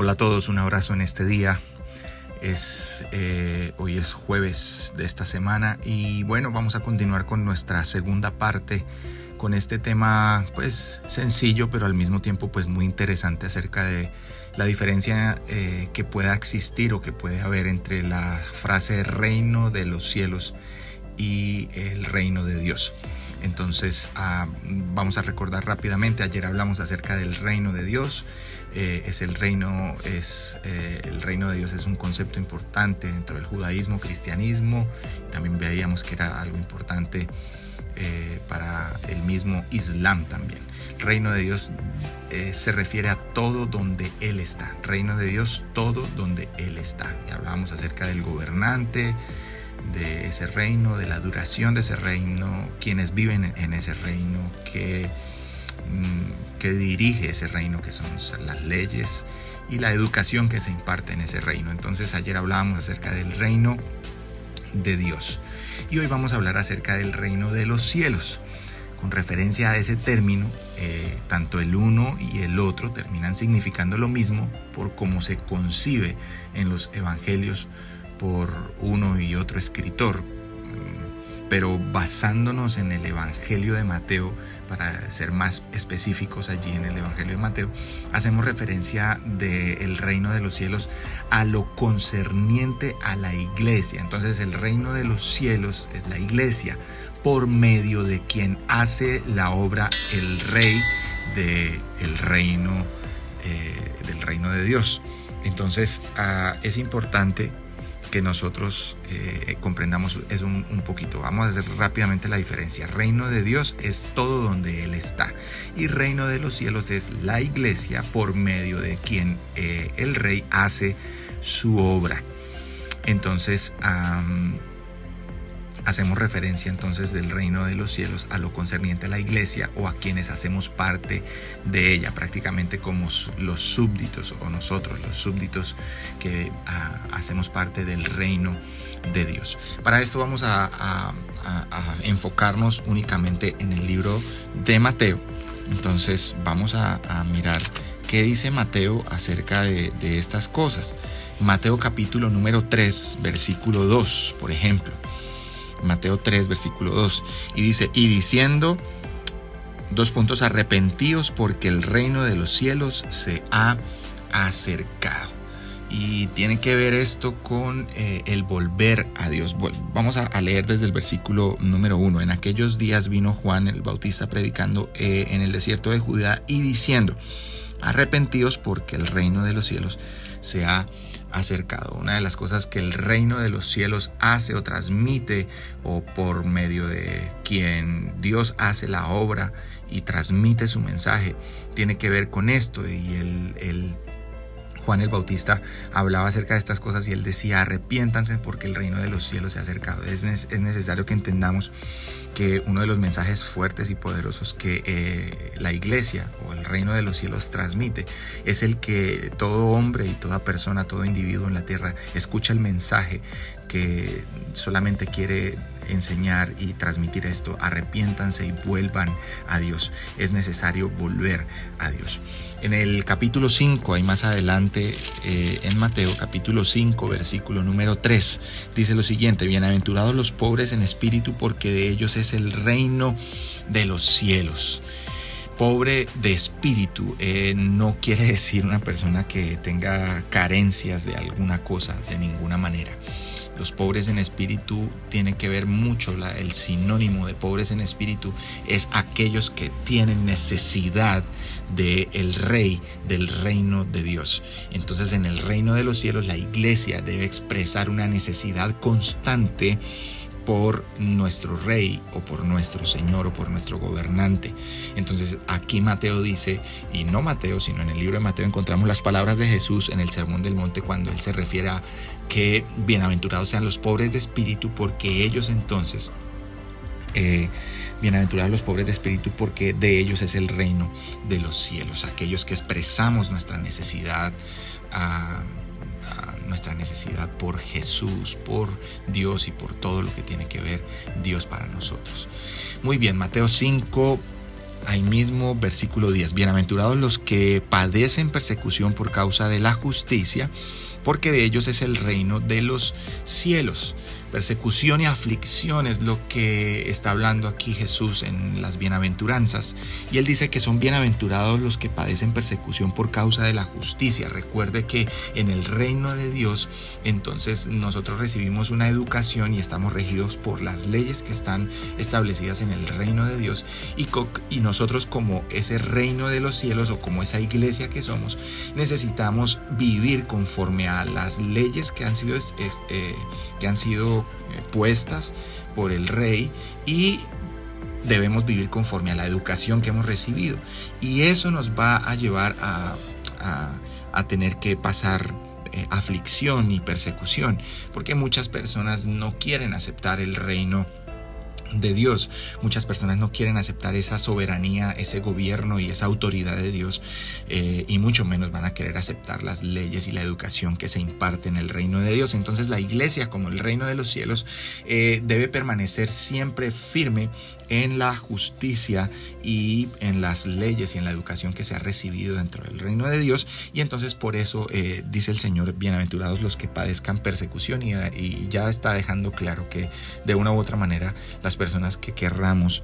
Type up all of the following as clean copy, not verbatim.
Hola a todos, un abrazo en este día. Hoy es jueves de esta semana y bueno, vamos a continuar con nuestra segunda parte con este tema pues sencillo pero al mismo tiempo pues muy interesante acerca de la diferencia que pueda existir o que puede haber entre la frase reino de los cielos y el reino de Dios. Entonces vamos a recordar rápidamente, ayer hablamos acerca del reino de Dios. El reino de Dios es un concepto importante dentro del judaísmo, cristianismo. También veíamos que era algo importante para el mismo Islam también. El reino de Dios se refiere a todo donde Él está. Reino de Dios, todo donde Él está. Y hablábamos acerca del gobernante de ese reino, de la duración de ese reino, quienes viven en ese reino, que dirige ese reino, que son las leyes y la educación que se imparte en ese reino. Entonces ayer hablábamos acerca del reino de Dios y hoy vamos a hablar acerca del reino de los cielos. Con referencia a ese término, tanto el uno y el otro terminan significando lo mismo por cómo se concibe en los evangelios por uno y otro escritor, pero basándonos en el Evangelio de Mateo, para ser más específicos allí en el Evangelio de Mateo, hacemos referencia del reino de los cielos a lo concerniente a la iglesia. Entonces el reino de los cielos es la iglesia, por medio de quien hace la obra el rey del reino de Dios. Entonces es importante que nosotros comprendamos es un poquito. Vamos a hacer rápidamente la diferencia. Reino de Dios es todo donde Él está. Y reino de los cielos es la iglesia por medio de quien el rey hace su obra. Entonces, hacemos referencia entonces del reino de los cielos a lo concerniente a la iglesia o a quienes hacemos parte de ella, prácticamente como los súbditos o nosotros los súbditos que hacemos parte del reino de Dios. Para esto vamos a enfocarnos únicamente en el libro de Mateo. Entonces vamos a mirar qué dice Mateo acerca de estas cosas. Mateo capítulo número 3, versículo 2, por ejemplo. Mateo 3, versículo 2, y dice, y diciendo, arrepentíos porque el reino de los cielos se ha acercado. Y tiene que ver esto con el volver a Dios. Vamos a leer desde el versículo número 1. En aquellos días vino Juan el Bautista predicando en el desierto de Judea y diciendo, arrepentíos porque el reino de los cielos se ha acercado. Una de las cosas que el reino de los cielos hace o transmite, o por medio de quien Dios hace la obra y transmite su mensaje, tiene que ver con esto. Y Juan el Bautista hablaba acerca de estas cosas y él decía, arrepiéntanse porque el reino de los cielos se ha acercado. Es necesario que entendamos que uno de los mensajes fuertes y poderosos que la iglesia o el reino de los cielos transmite es el que todo hombre y toda persona, todo individuo en la tierra escucha el mensaje que solamente quiere enseñar y transmitir esto: arrepiéntanse y vuelvan a Dios. Es necesario volver a Dios. En el capítulo 5, ahí más adelante en Mateo, capítulo 5, versículo número 3, dice lo siguiente: bienaventurados los pobres en espíritu, porque de ellos es el reino de los cielos. Pobre de espíritu no quiere decir una persona que tenga carencias de alguna cosa, de ninguna manera. Los pobres en espíritu tienen que ver mucho, el sinónimo de pobres en espíritu es aquellos que tienen necesidad del rey, del reino de Dios. Entonces, en el reino de los cielos, la iglesia debe expresar una necesidad constante por nuestro rey o por nuestro señor o por nuestro gobernante. Entonces aquí Mateo dice, y no Mateo sino en el libro de Mateo encontramos las palabras de Jesús en el Sermón del Monte, cuando él se refiere a que bienaventurados sean los pobres de espíritu, porque ellos entonces bienaventurados los pobres de espíritu, porque de ellos es el reino de los cielos. Aquellos que expresamos nuestra necesidad por Jesús, por Dios y por todo lo que tiene que ver Dios para nosotros. Muy bien, Mateo 5, ahí mismo, versículo 10. Bienaventurados los que padecen persecución por causa de la justicia, porque de ellos es el reino de los cielos. Persecución y aflicción es lo que está hablando aquí Jesús en las bienaventuranzas. Y él dice que son bienaventurados los que padecen persecución por causa de la justicia. Recuerde que en el reino de Dios, entonces nosotros recibimos una educación y estamos regidos por las leyes que están establecidas en el reino de Dios. Y nosotros, como ese reino de los cielos o como esa iglesia que somos, necesitamos vivir conforme a las leyes que han sido puestas por el rey, y debemos vivir conforme a la educación que hemos recibido, y eso nos va a llevar a tener que pasar aflicción y persecución, porque muchas personas no quieren aceptar el reino de Dios. Muchas personas no quieren aceptar esa soberanía, ese gobierno y esa autoridad de Dios, y mucho menos van a querer aceptar las leyes y la educación que se imparte en el reino de Dios. Entonces la iglesia, como el reino de los cielos, debe permanecer siempre firme en la justicia y en las leyes y en la educación que se ha recibido dentro del reino de Dios. Y entonces por eso dice el Señor: bienaventurados los que padezcan persecución, y ya está dejando claro que de una u otra manera las personas que querramos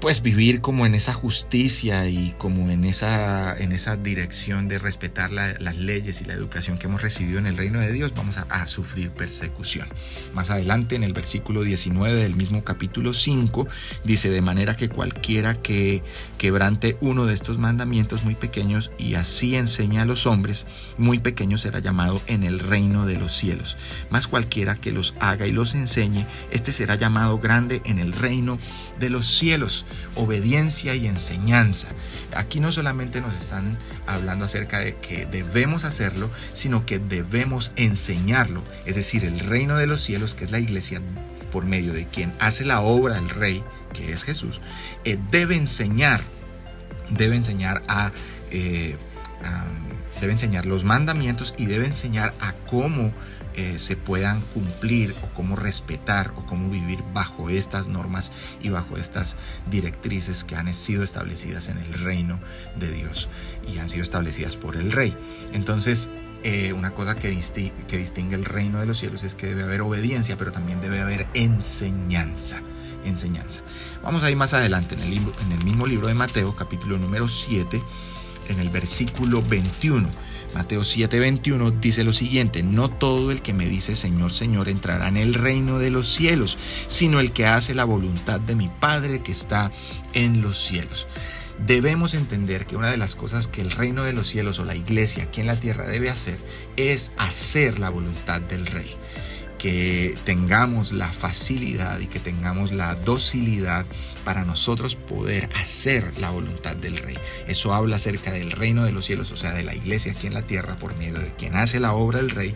pues vivir como en esa justicia y como en esa dirección de respetar las leyes y la educación que hemos recibido en el reino de Dios, vamos a sufrir persecución. Más adelante, en el versículo 19 del mismo capítulo 5, dice: de manera que cualquiera que quebrante uno de estos mandamientos muy pequeños y así enseña a los hombres, muy pequeño será llamado en el reino de los cielos. Mas cualquiera que los haga y los enseñe, este será llamado grande en el reino de los cielos. Obediencia y enseñanza. Aquí no solamente nos están hablando acerca de que debemos hacerlo, sino que debemos enseñarlo. Es decir, el reino de los cielos, que es la iglesia, por medio de quien hace la obra el rey, que es Jesús, debe enseñar los mandamientos, y debe enseñar a cómo se puedan cumplir, o cómo respetar, o cómo vivir bajo estas normas y bajo estas directrices que han sido establecidas en el reino de Dios y han sido establecidas por el rey. Entonces, una cosa que distingue el reino de los cielos es que debe haber obediencia, pero también debe haber enseñanza. Vamos a ir más adelante en el mismo libro de Mateo, capítulo número 7, en el versículo 21. Mateo 7:21 dice lo siguiente: no todo el que me dice Señor, Señor entrará en el reino de los cielos, sino el que hace la voluntad de mi Padre que está en los cielos. Debemos entender que una de las cosas que el reino de los cielos, o la iglesia aquí en la tierra, debe hacer es hacer la voluntad del rey. Que tengamos la facilidad y que tengamos la docilidad para nosotros poder hacer la voluntad del rey. Eso habla acerca del reino de los cielos, o sea, de la iglesia aquí en la tierra, por medio de quien hace la obra del rey.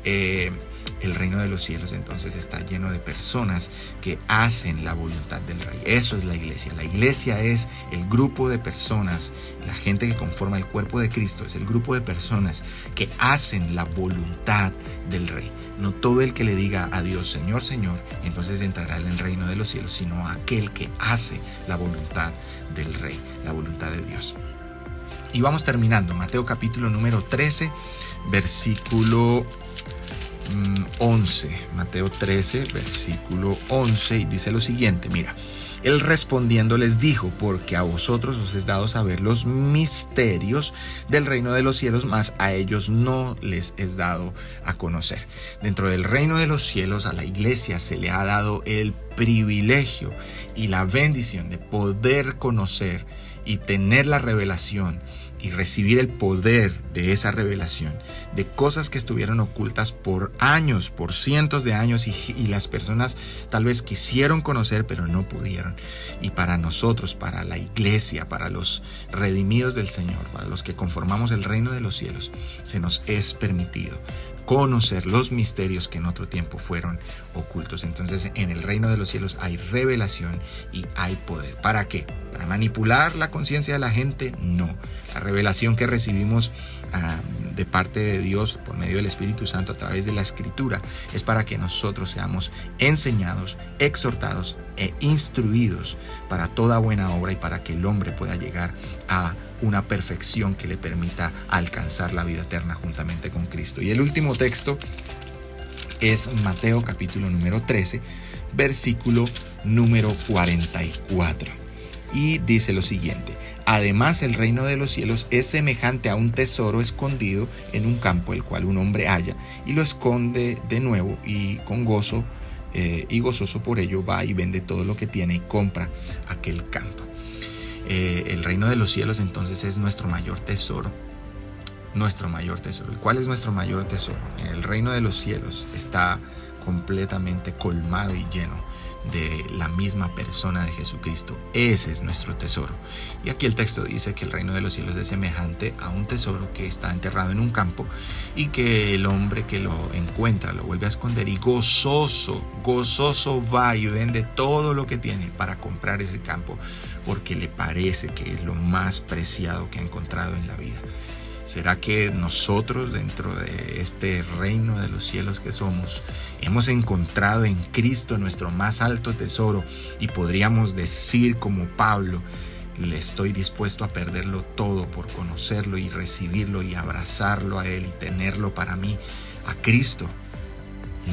El reino de los cielos entonces está lleno de personas que hacen la voluntad del rey. Eso es la iglesia. La iglesia es el grupo de personas, la gente que conforma el cuerpo de Cristo, es el grupo de personas que hacen la voluntad del rey. No todo el que le diga a Dios Señor, Señor, entonces entrará en el reino de los cielos, sino aquel que hace la voluntad del rey, la voluntad de Dios. Y vamos terminando. Mateo capítulo número 13, versículo 11. Mateo 13, versículo 11, y dice lo siguiente: mira, él respondiendo les dijo: porque a vosotros os es dado saber los misterios del reino de los cielos, mas a ellos no les es dado a conocer. Dentro del reino de los cielos, a la iglesia se le ha dado el privilegio y la bendición de poder conocer y tener la revelación y recibir el poder de esa revelación, de cosas que estuvieron ocultas por años, por cientos de años, y las personas tal vez quisieron conocer pero no pudieron. Y para nosotros, para la iglesia, para los redimidos del Señor, para los que conformamos el reino de los cielos, se nos es permitido conocer los misterios que en otro tiempo fueron ocultos. Entonces, en el reino de los cielos hay revelación y hay poder. ¿Para qué? ¿Para manipular la conciencia de la gente? No. La revelación que recibimos de parte de Dios por medio del Espíritu Santo a través de la Escritura es para que nosotros seamos enseñados, exhortados e instruidos para toda buena obra y para que el hombre pueda llegar a una perfección que le permita alcanzar la vida eterna juntamente con Cristo. Y el último texto es Mateo capítulo número 13, versículo número 44. Y dice lo siguiente: además el reino de los cielos es semejante a un tesoro escondido en un campo, el cual un hombre halla y lo esconde de nuevo, y con gozo y gozoso por ello va y vende todo lo que tiene y compra aquel campo. El reino de los cielos entonces es nuestro mayor tesoro. Nuestro mayor tesoro. ¿Y cuál es nuestro mayor tesoro? El reino de los cielos está completamente colmado y lleno de la misma persona de Jesucristo. Ese es nuestro tesoro. Y aquí el texto dice que el reino de los cielos es semejante a un tesoro que está enterrado en un campo y que el hombre que lo encuentra lo vuelve a esconder y gozoso va y vende todo lo que tiene para comprar ese campo, porque le parece que es lo más preciado que ha encontrado en la vida. ¿Será que nosotros, dentro de este reino de los cielos que somos, hemos encontrado en Cristo nuestro más alto tesoro y podríamos decir como Pablo: le estoy dispuesto a perderlo todo por conocerlo y recibirlo y abrazarlo a Él y tenerlo para mí, a Cristo?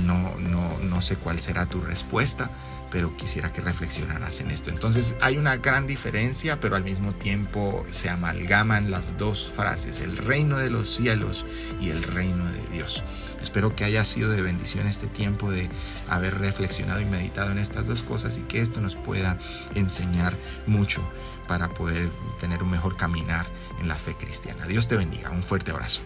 No sé cuál será tu respuesta, pero quisiera que reflexionaras en esto. Entonces hay una gran diferencia, pero al mismo tiempo se amalgaman las dos frases: el reino de los cielos y el reino de Dios. Espero que haya sido de bendición este tiempo de haber reflexionado y meditado en estas dos cosas, y que esto nos pueda enseñar mucho para poder tener un mejor caminar en la fe cristiana. Dios te bendiga. Un fuerte abrazo.